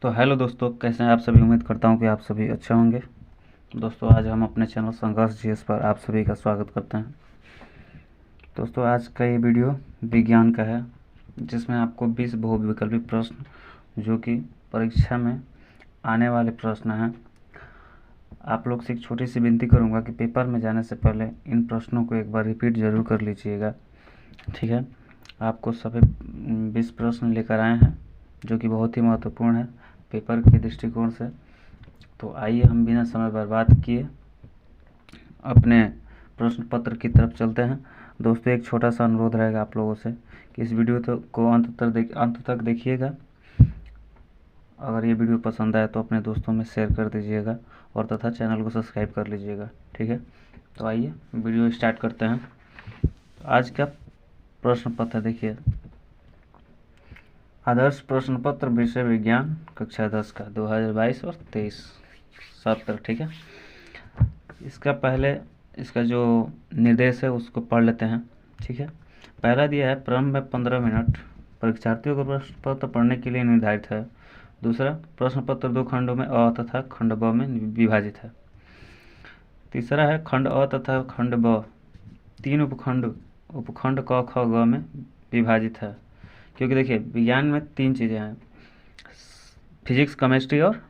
तो हेलो दोस्तों, कैसे हैं आप सभी। उम्मीद करता हूं कि आप सभी अच्छे होंगे। दोस्तों, आज हम अपने चैनल संघर्ष जीएस पर आप सभी का स्वागत करते हैं। दोस्तों, आज का ये वीडियो विज्ञान का है, जिसमें आपको 20 बहुविकल्पी प्रश्न जो कि परीक्षा में आने वाले प्रश्न हैं। आप लोग से एक छोटी सी विनती करूंगा कि पेपर में जाने से पहले इन प्रश्नों को एक बार रिपीट ज़रूर कर लीजिएगा, ठीक है। आपको सभी 20 प्रश्न लेकर आए हैं जो कि बहुत ही महत्वपूर्ण है पेपर के दृष्टिकोण से। तो आइए हम बिना समय बर्बाद किए अपने प्रश्न पत्र की तरफ चलते हैं। दोस्तों, एक छोटा सा अनुरोध रहेगा आप लोगों से कि इस वीडियो को अंत तक देखिएगा। अगर ये वीडियो पसंद आए तो अपने दोस्तों में शेयर कर दीजिएगा और तथा चैनल को सब्सक्राइब कर लीजिएगा, ठीक है। तो आइए वीडियो स्टार्ट करते हैं। आज का प्रश्न पत्र देखिए, आदर्श प्रश्न पत्र विषय विज्ञान कक्षा 10 का 2022 और 23 सत्र, ठीक है। इसका जो निर्देश है उसको पढ़ लेते हैं, ठीक है। पहला दिया है, प्रारंभ में 15 मिनट परीक्षार्थियों को प्रश्न पत्र पढ़ने के लिए निर्धारित है। दूसरा, प्रश्न पत्र 2 खंडों में अ तथा खंड ब में विभाजित है। तीसरा है, खंड अ तथा खंड ब 3 उपखंड क ख ग में विभाजित है। क्योंकि देखिए, विज्ञान में 3 चीज़ें हैं, फिजिक्स, केमिस्ट्री और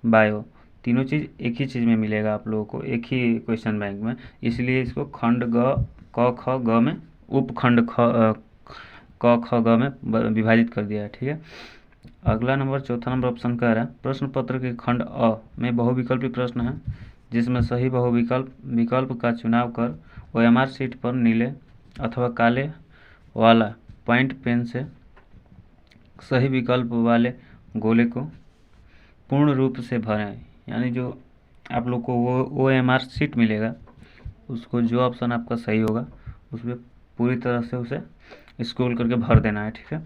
बायो। तीनों चीज़ एक ही चीज़ में मिलेगा आप लोगों को, एक ही क्वेश्चन बैंक में। इसलिए इसको खंड क ख ग में उपखंड क ख ग में विभाजित कर दिया है, ठीक है। अगला नंबर, चौथा नंबर ऑप्शन कह रहा है, प्रश्न पत्र के खंड अ में बहुविकल्पी प्रश्न है, जिसमें सही विकल्प का चुनाव कर OMR शीट पर नीले अथवा काले वाला पॉइंट पेन से सही विकल्प वाले गोले को पूर्ण रूप से भरें। यानी जो आप लोग को वो OMR शीट मिलेगा, उसको जो ऑप्शन आपका सही होगा उस पर पूरी तरह से उसे स्क्रॉल करके भर देना है, ठीक है।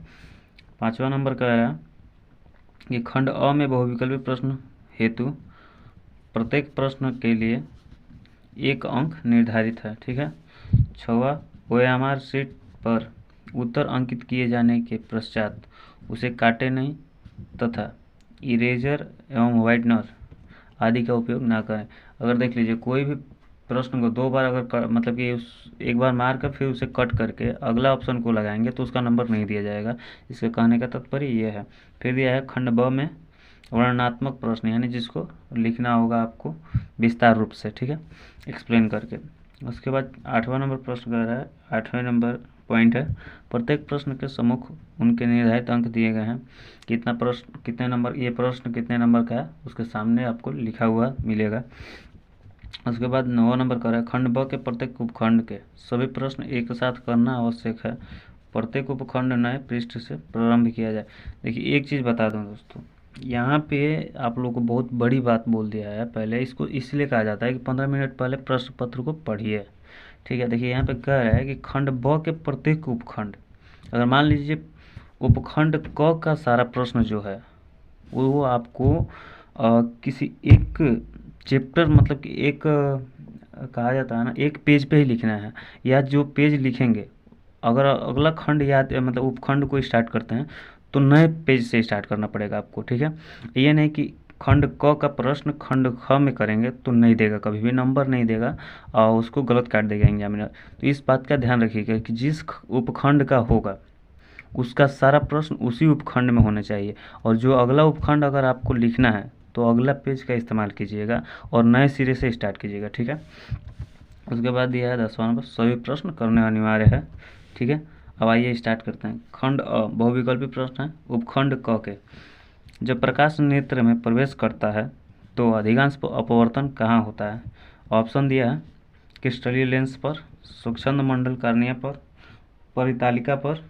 5वां नंबर कह रहा है कि खंड अ में बहुविकल्पी प्रश्न हेतु प्रत्येक प्रश्न के लिए 1 अंक निर्धारित है, ठीक है। 6वां, OMR शीट पर उत्तर अंकित किए जाने के पश्चात उसे काटे नहीं तथा इरेजर एवं वाइटनर आदि का उपयोग ना करें। अगर देख लीजिए, कोई भी प्रश्न को 2 बार अगर मतलब कि एक बार मार कर फिर उसे कट करके अगला ऑप्शन को लगाएंगे तो उसका नंबर नहीं दिया जाएगा। इसके कहने का तात्पर्य ये है। फिर दिया है, खंड ब में वर्णनात्मक प्रश्न, यानी जिसको लिखना होगा आपको विस्तार रूप से, ठीक है, एक्सप्लेन करके। उसके बाद 8वां नंबर प्रश्न कह रहा है, 8वें नंबर पॉइंट है, प्रत्येक प्रश्न के सम्मुख उनके निर्धारित अंक दिए गए हैं। कितने नंबर ये प्रश्न कितने नंबर का है उसके सामने आपको लिखा हुआ मिलेगा। उसके बाद 9वां नंबर कर रहा है, खंड ब के प्रत्येक उपखंड के सभी प्रश्न एक साथ करना आवश्यक है। प्रत्येक उपखंड नए पृष्ठ से प्रारंभ किया जाए। देखिए, एक चीज़ बता दूं दोस्तों, यहाँ पे आप लोग को बहुत बड़ी बात बोल दिया है। पहले इसको इसलिए कहा जाता है कि 15 मिनट पहले प्रश्न पत्र को पढ़िए, ठीक है। देखिए, यहाँ पे कह रहा है कि खंड ब के प्रत्येक उपखंड, अगर मान लीजिए उपखंड क का सारा प्रश्न जो है वो आपको किसी एक चैप्टर मतलब कि एक कहा जाता है ना, एक पेज पे ही लिखना है, या जो पेज लिखेंगे, अगर अगला खंड याद मतलब उपखंड को स्टार्ट करते हैं तो नए पेज से स्टार्ट करना पड़ेगा आपको, ठीक है। ये नहीं कि खंड क का प्रश्न खंड ख में करेंगे तो नहीं देगा, कभी भी नंबर नहीं देगा और उसको गलत काट देगा एग्जामिनर। तो इस बात का ध्यान रखिएगा कि जिस उपखंड का होगा उसका सारा प्रश्न उसी उपखंड में होना चाहिए, और जो अगला उपखंड अगर आपको लिखना है तो अगला पेज का इस्तेमाल कीजिएगा और नए सिरे से स्टार्ट कीजिएगा, ठीक है। उसके बाद दिया है 10वां नंबर, सभी प्रश्न करने अनिवार्य है, ठीक है। अब आइए स्टार्ट करते हैं। खंड अ बहुविकल्पी प्रश्न है, उपखंड क के जब प्रकाश नेत्र में प्रवेश करता है तो अधिकांश अपवर्तन कहाँ होता है। ऑप्शन दिया है, क्रिस्टलीय लेंस पर, स्वच्छंद मंडल कार्निया पर, परितालिका पर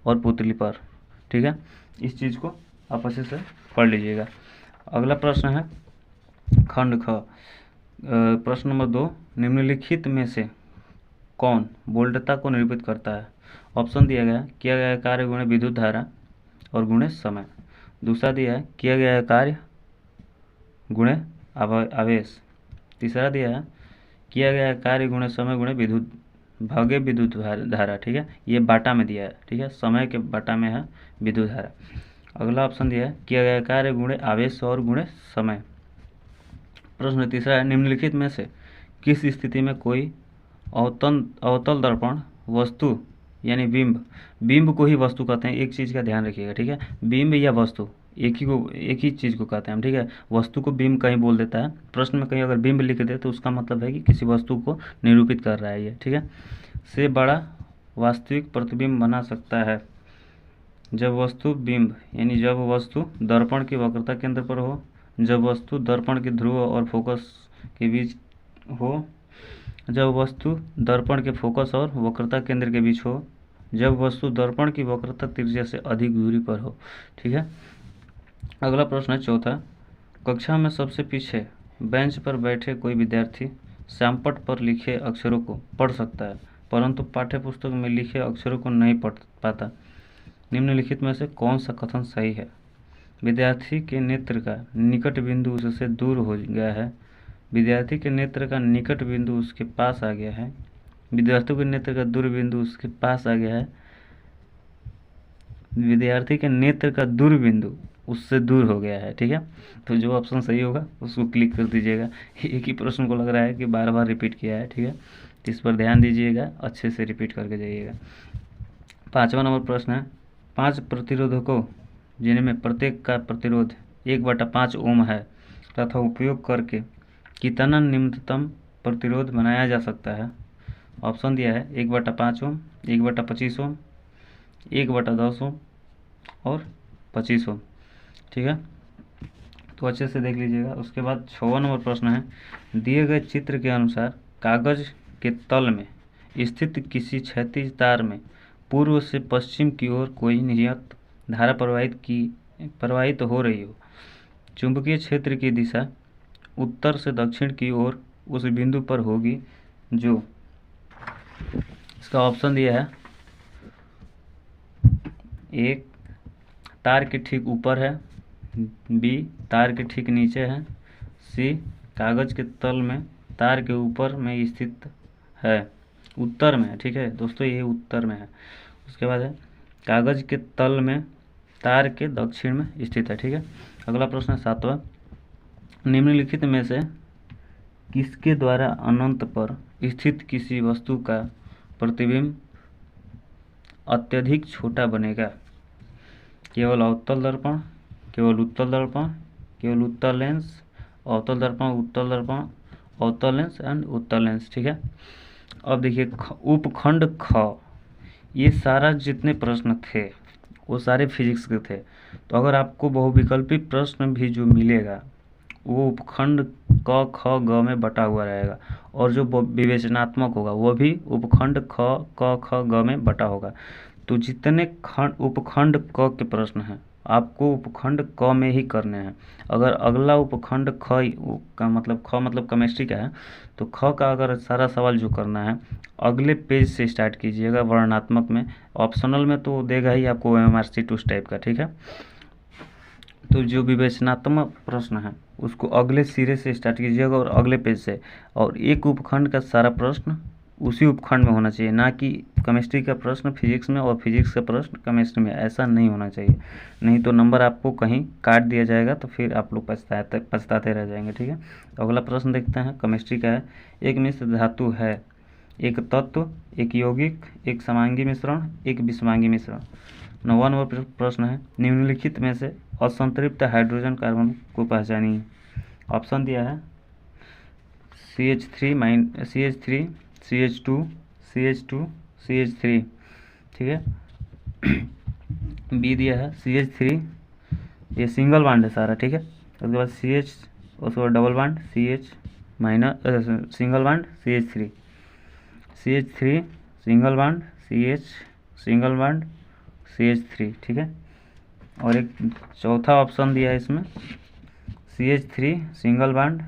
और पुतली पर, ठीक है। इस चीज़ को आप अच्छे से पढ़ लीजिएगा। अगला प्रश्न है खंड ख, प्रश्न नंबर 2, निम्नलिखित में से कौन वोल्टता को निरूपित करता है। ऑप्शन दिया गया, किया गया कार्य गुणे विद्युत धारा और गुणे समय। दूसरा दिया है, किया गया कार्य गुणे आवेश। तीसरा दिया है, किया गया कार्य गुणे समय गुणे विद्युत भागे विद्युत धारा, ठीक है। ये बाटा में दिया है, ठीक है, समय के बाटा में है विद्युत धारा। अगला ऑप्शन दिया है किया गया कार्य गुणे आवेश और गुणे समय। प्रश्न तीसरा है निम्नलिखित में से किस स्थिति में कोई अवतल दर्पण वस्तु यानी बिंब को ही वस्तु कहते हैं। एक चीज़ का ध्यान रखिएगा, ठीक है, बिंब या वस्तु एक ही चीज़ को कहते हैं हम, ठीक है। वस्तु को बिंब कहीं बोल देता है, प्रश्न में कहीं अगर बिंब लिख दे तो उसका मतलब है कि किसी वस्तु को निरूपित कर रहा है ये, ठीक है। से बड़ा वास्तविक प्रतिबिंब बना सकता है जब वस्तु बिंब यानी जब वस्तु दर्पण की वक्रता केंद्र पर हो, जब वस्तु दर्पण के ध्रुव और फोकस के बीच हो, जब वस्तु दर्पण के फोकस और वक्रता केंद्र के बीच हो, जब वस्तु दर्पण की वक्रता त्रिज्या से अधिक दूरी पर हो, ठीक है। अगला प्रश्न है चौथा, कक्षा में सबसे पीछे बेंच पर बैठे कोई विद्यार्थी श्यामपट्ट पर लिखे अक्षरों को पढ़ सकता है परंतु पाठ्यपुस्तक में लिखे अक्षरों को नहीं पढ़ पाता। निम्नलिखित में से कौन सा कथन सही है। विद्यार्थी के नेत्र का निकट बिंदु उससे दूर हो गया है, विद्यार्थी के नेत्र का निकट बिंदु उसके पास आ गया है, विद्यार्थी के नेत्र का दूर बिंदु उसके पास आ गया है, विद्यार्थी के नेत्र का दूर बिंदु उससे दूर हो गया है, ठीक है। तो जो ऑप्शन सही होगा उसको क्लिक कर दीजिएगा। एक ही प्रश्न को लग रहा है कि बार बार रिपीट किया है, ठीक है, इस पर ध्यान दीजिएगा, अच्छे से रिपीट करके जाइएगा। 5वां नंबर प्रश्न है 5 प्रतिरोधकों जिनमें प्रत्येक का प्रतिरोध 1/5 ओम है तथा उपयोग करके कितना निम्नतम प्रतिरोध बनाया जा सकता है। ऑप्शन दिया है 1/5 ओम, 1/25 ओम, 1/10 ओम और 25 ओम, ठीक है। तो अच्छे से देख लीजिएगा। उसके बाद 6वां नंबर प्रश्न है दिए गए चित्र के अनुसार कागज के तल में स्थित किसी क्षैतिज तार में पूर्व से पश्चिम की ओर कोई नियत धारा प्रवाहित हो रही हो। चुंबकीय क्षेत्र की दिशा उत्तर से दक्षिण की ओर उस बिंदु पर होगी जो, इसका ऑप्शन दिया है 1 तार के ठीक ऊपर है, बी तार के ठीक नीचे है, सी कागज के तल में तार के ऊपर में स्थित है, उत्तर में है, ठीक है दोस्तों, ये उत्तर में है। उसके बाद है कागज के तल में तार के दक्षिण में स्थित है, ठीक है। अगला प्रश्न 7वां, निम्नलिखित में से किसके द्वारा अनंत पर स्थित किसी वस्तु का प्रतिबिंब अत्यधिक छोटा बनेगा। केवल अवतल दर्पण, केवल उत्तल दर्पण, केवल उत्तल लेंस, अवतल दर्पण, उत्तल दर्पण, अवतल लेंस एंड उत्तल लेंस, ठीक है। अब देखिए उपखंड ख, ये सारा जितने प्रश्न थे वो सारे फिजिक्स के थे। तो अगर आपको बहुविकल्पी प्रश्न भी जो मिलेगा वो उपखंड क ख ग में बटा हुआ रहेगा और जो विवेचनात्मक होगा वो भी उपखंड ख क ख ग में बटा होगा। तो जितने उपखंड क के प्रश्न हैं आपको उपखंड क में ही करने हैं। अगर अगला उपखंड ख का मतलब ख मतलब केमिस्ट्री का है तो ख का अगर सारा सवाल जो करना है अगले पेज से स्टार्ट कीजिएगा। वर्णनात्मक में ऑप्शनल में तो देगा ही आपको MRC 2 टाइप का, ठीक है। तो जो विवेचनात्मक प्रश्न है उसको अगले सिरे से स्टार्ट कीजिएगा और अगले पेज से, और एक उपखंड का सारा प्रश्न उसी उपखंड में होना चाहिए, ना कि केमिस्ट्री का प्रश्न फिजिक्स में और फिजिक्स का प्रश्न केमिस्ट्री में, ऐसा नहीं होना चाहिए। नहीं तो नंबर आपको कहीं काट दिया जाएगा तो फिर आप लोग पछताते रह जाएंगे, ठीक है। अगला प्रश्न देखते हैं, केमिस्ट्री का है। एक मिश्र धातु है, एक तत्व, एक यौगिक, एक समांगी मिश्रण, एक विषमांगी मिश्रण। 9वां नंबर प्रश्न है निम्नलिखित में से असंतृप्त हाइड्रोजन कार्बन को पहचानिए। ऑप्शन दिया है CH3 CH2 CH2 CH3, ठीक है। बी दिया है CH3, ये सिंगल बॉन्ड है सारा, ठीक है। उसके बाद CH, उसके बाद double bond CH minus single bond CH3, CH3 single bond CH single bond CH3, ठीक है। और एक चौथा ऑप्शन दिया है इसमें CH3 सिंगल बॉन्ड,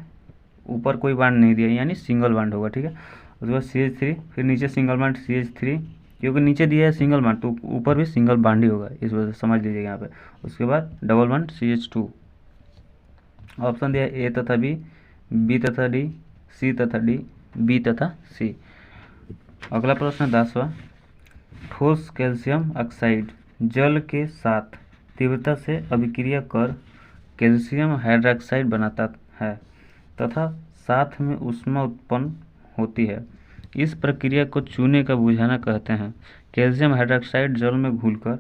ऊपर कोई बॉन्ड नहीं दिया यानी सिंगल बॉन्ड होगा, ठीक है। उसके बाद CH3 फिर नीचे सिंगल बॉन्ड CH3, क्योंकि नीचे दिया है सिंगल बॉन्ड तो ऊपर भी सिंगल बॉन्ड ही होगा, इस वजह से समझ लीजिएगा यहाँ पे। उसके बाद डबल बॉन्ड CH2। ऑप्शन दिया है A तथा B तथा D, C तथा D, B तथा C। अगला प्रश्न 10वां, ठोस कैल्शियम ऑक्साइड जल के साथ तीव्रता से अभिक्रिया कर कैल्शियम हाइड्रॉक्साइड बनाता है तथा साथ में ऊष्मा उत्पन्न होती है। इस प्रक्रिया को चूने का बुझाना कहते हैं। कैल्शियम हाइड्रॉक्साइड जल में घुलकर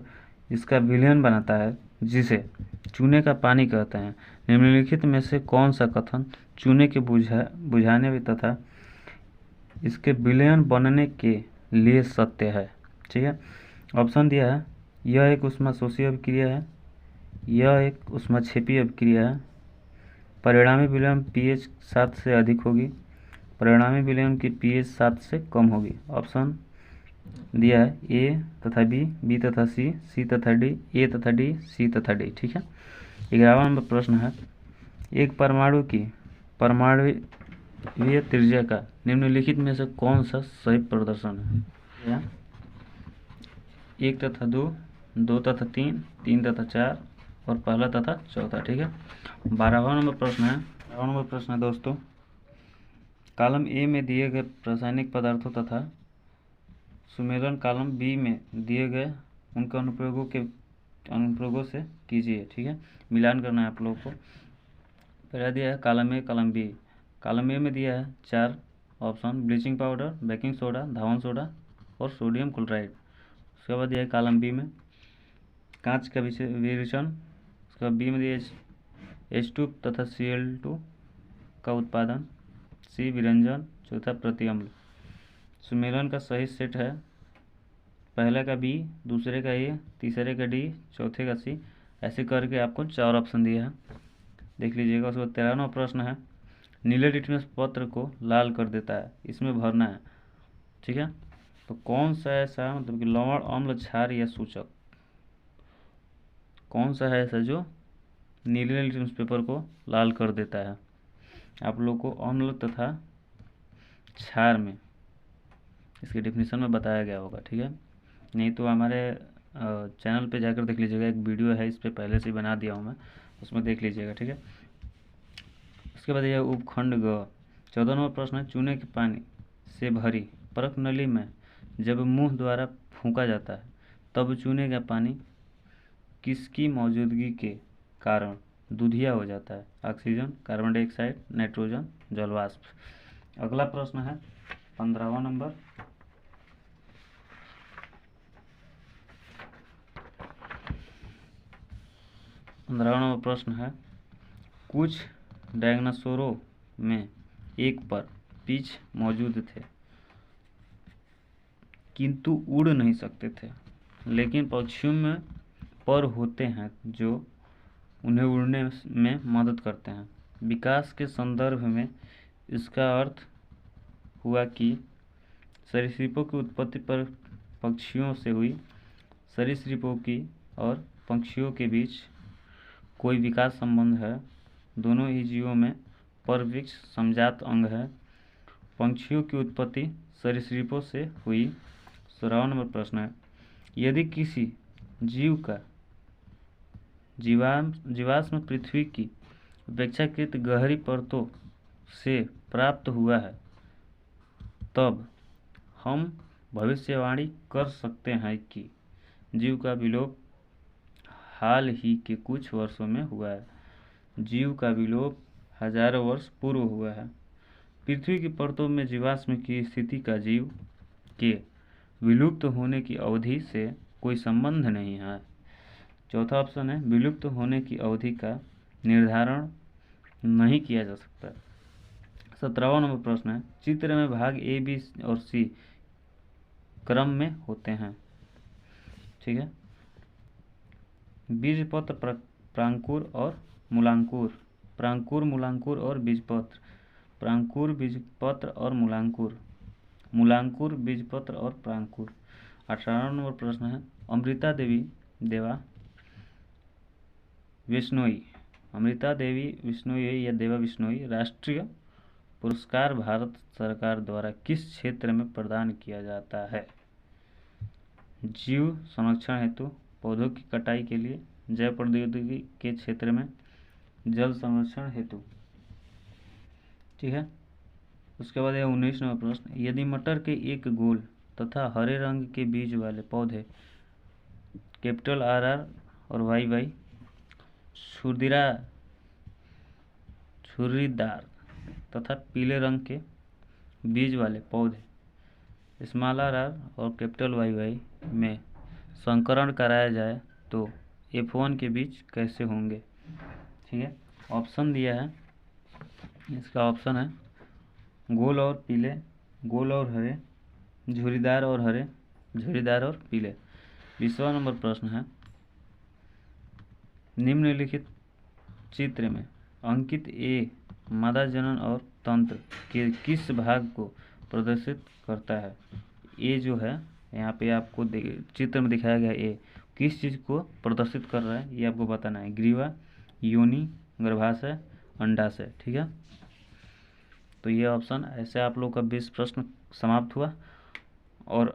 इसका विलयन बनाता है जिसे चूने का पानी कहते हैं। निम्नलिखित में से कौन सा कथन चूने के बुझाने तथा इसके विलयन बनने के लिए सत्य है? ठीक है, ऑप्शन दिया है, यह एक ऊष्माशोषी अभिक्रिया है, यह एक ऊष्माक्षेपी अभिक्रिया है, परिणामी विलयन pH 7 से अधिक होगी, परिणामी विलयन की pH 7 से कम होगी। ऑप्शन दिया है ए तथा बी तथा सी तथा डी, ए तथा डी, सी तथा डी। ठीक है, 11वां नंबर प्रश्न है, एक परमाणु की परमाणुवीय त्रिज्या का निम्नलिखित में से कौन सा सही प्रदर्शन है? 1 तथा 2, 2 तथा 3, 3 तथा 4 और पहला तथा चौथा। ठीक है, 12वां नंबर प्रश्न है दोस्तों, कॉलम ए में दिए गए रासायनिक पदार्थों तथा सुमेलन कॉलम बी में दिए गए उनके अनुप्रयोगों से कीजिए। ठीक है, मिलान करना है आप लोगों को। पहला दिया है column A column B. Column A में दिया है 4 option, bleaching powder, baking soda, धावन सोडा और सोडियम क्लोराइड। उसके बाद दिया है कॉलम बी में कांच का विरेचन। उसके बाद बी में दिया H2 तथा Cl2 का उत्पादन, सी विरंजन, चौथा प्रतिअम्ल। सुमेलन का सही सेट है पहले का बी, दूसरे का ए, तीसरे का डी, चौथे का सी। ऐसे करके आपको 4 ऑप्शन दिया है, देख लीजिएगा। उसके बाद 13वां प्रश्न है, नीले लिटमस पत्र को लाल कर देता है, इसमें भरना है। ठीक है, तो कौन सा ऐसा मतलब कि लवण, अम्ल, क्षार या सूचक, कौन सा है ऐसा जो नीले लिटमस पेपर को लाल कर देता है? आप लोग को अम्ल तथा क्षार में इसके डेफिनेशन में बताया गया होगा। ठीक है, नहीं तो हमारे चैनल पे जाकर देख लीजिएगा, एक वीडियो है इस पे पहले से ही बना दिया हूँ मैं, उसमें देख लीजिएगा। ठीक है, उसके बाद यह उपखंड ग। 14 नंबर प्रश्न है, चूने के पानी से भरी परख नली में जब मुंह द्वारा फूंका जाता है तब चूने का पानी किसकी मौजूदगी के कारण दूधिया हो जाता है? ऑक्सीजन, कार्बन डाइऑक्साइड, नाइट्रोजन, जलवाष्प। अगला प्रश्न है 15वां नंबर, प्रश्न है, कुछ डायनासोरों में एक पर पीछ मौजूद थे किंतु उड़ नहीं सकते थे, लेकिन पक्षियों में पर होते हैं जो उन्हें उड़ने में मदद करते हैं। विकास के संदर्भ में इसका अर्थ हुआ कि सरीसृपों की उत्पत्ति पर पक्षियों से हुई, सरीसृपों की और पक्षियों के बीच कोई विकास संबंध है, दोनों ही जीवों में परवृक्ष समजात अंग है, पक्षियों की उत्पत्ति सरीसृपों से हुई। 16वां नंबर प्रश्न है, यदि किसी जीव का जीवाश्म पृथ्वी की अपेक्षाकृत गहरी परतों से प्राप्त हुआ है तब हम भविष्यवाणी कर सकते हैं कि जीव का विलोप हाल ही के कुछ वर्षों में हुआ है। जीव का विलोप हजारों वर्ष पूर्व हुआ है। पृथ्वी की परतों में जीवाश्म की स्थिति का जीव के विलुप्त होने की अवधि से कोई संबंध नहीं है। चौथा ऑप्शन है, विलुप्त होने की अवधि का निर्धारण नहीं किया जा सकता। 17वां नंबर प्रश्न है, चित्र में भाग ए, बी और सी क्रम में होते हैं। ठीक है, बीजपत्र, प्रांकुर और मूलांकुर, प्रांकुर, मूलांकुर और बीजपत्र, प्रांकुर, बीजपत्र और मूलांकुर, मूलांकुर, बीजपत्र और प्रांकुर। 18वां नंबर प्रश्न है, अमृता देवी विश्नोई या देवा विश्नोई राष्ट्रीय पुरस्कार भारत सरकार द्वारा किस क्षेत्र में प्रदान किया जाता है? जीव संरक्षण हेतु, पौधों की कटाई के लिए, जैव प्रौद्योगिकी के क्षेत्र में, जल संरक्षण हेतु। ठीक है, उसके बाद यह 19 नंबर प्रश्न, यदि मटर के एक गोल तथा हरे रंग के बीज वाले पौधे RR और वाई वाई छुरीदार तथा पीले रंग के बीज वाले पौधे स्मॉल आर और कैपिटल वाई वाई में संकरण कराया जाए तो F1 के बीज कैसे होंगे। ठीक है, ऑप्शन दिया है, इसका ऑप्शन है गोल और पीले, गोल और हरे, झुरीदार और हरे, झुरीदार और पीले। 20वां नंबर प्रश्न है, निम्नलिखित चित्र में अंकित ए मादा जनन और तंत्र के किस भाग को प्रदर्शित करता है। ए जो है यहाँ पे आपको चित्र में दिखाया गया ए किस चीज़ को प्रदर्शित कर रहा है ये आपको बताना है। ग्रीवा, योनि, गर्भाशय, अंडाशय। ठीक है, तो ये ऑप्शन ऐसे आप लोग का 20 प्रश्न समाप्त हुआ। और